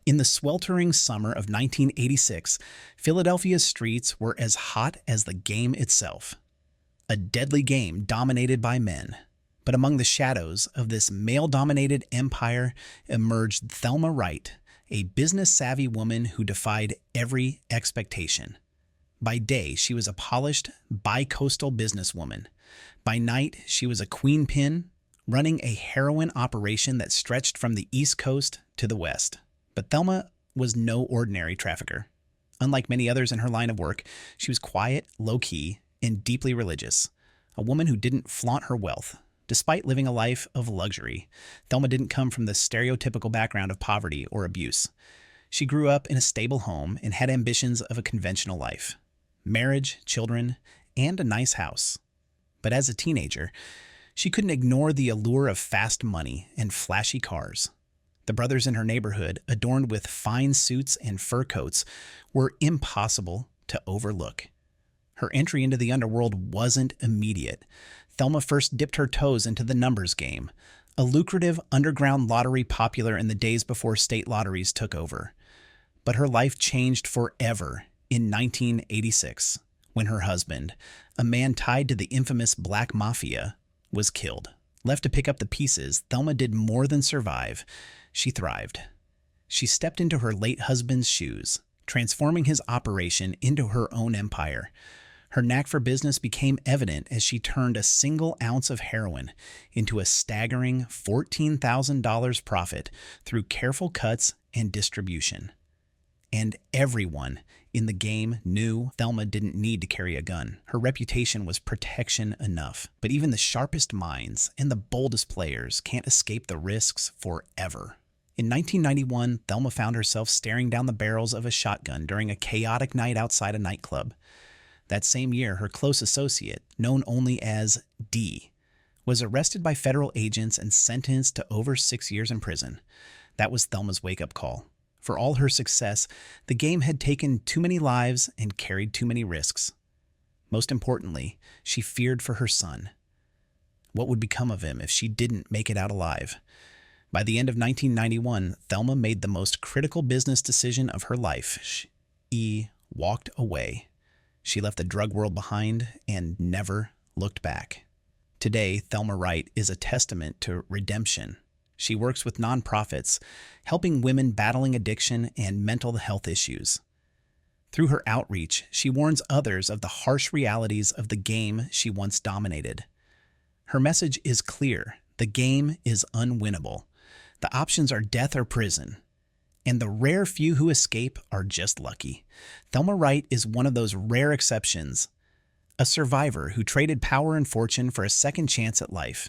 In the sweltering summer of 1986, Philadelphia's streets were as hot as the game itself. A deadly game dominated by men. But among the shadows of this male-dominated empire emerged Thelma Wright, a business-savvy woman who defied every expectation. By day, she was a polished, bi-coastal businesswoman. By night, she was a queenpin, running a heroin operation that stretched from the East Coast to the West. But Thelma was no ordinary trafficker. Unlike many others in her line of work, she was quiet, low-key, and deeply religious. A woman who didn't flaunt her wealth. Despite living a life of luxury, Thelma didn't come from the stereotypical background of poverty or abuse. She grew up in a stable home and had ambitions of a conventional life. Marriage, children, and a nice house. But as a teenager, she couldn't ignore the allure of fast money and flashy cars. The brothers in her neighborhood, adorned with fine suits and fur coats, were impossible to overlook. Her entry into the underworld wasn't immediate. Thelma first dipped her toes into the numbers game, a lucrative underground lottery popular in the days before state lotteries took over. But her life changed forever in 1986, when her husband, a man tied to the infamous Black Mafia, was killed. Left to pick up the pieces, Thelma did more than survive. She thrived. She stepped into her late husband's shoes, transforming his operation into her own empire. Her knack for business became evident as she turned a single ounce of heroin into a staggering $14,000 profit through careful cuts and distribution. And everyone in the game knew Thelma didn't need to carry a gun. Her reputation was protection enough. But even the sharpest minds and the boldest players can't escape the risks forever. In 1991, Thelma found herself staring down the barrels of a shotgun during a chaotic night outside a nightclub. That same year, her close associate, known only as D, was arrested by federal agents and sentenced to over 6 years in prison. That was Thelma's wake-up call. For all her success, the game had taken too many lives and carried too many risks. Most importantly, she feared for her son. What would become of him if she didn't make it out alive? By the end of 1991, Thelma made the most critical business decision of her life. She walked away. She left the drug world behind and never looked back. Today, Thelma Wright is a testament to redemption. She works with nonprofits, helping women battling addiction and mental health issues. Through her outreach, she warns others of the harsh realities of the game she once dominated. Her message is clear. The game is unwinnable. The options are death or prison. And the rare few who escape are just lucky. Thelma Wright is one of those rare exceptions. A survivor who traded power and fortune for a second chance at life.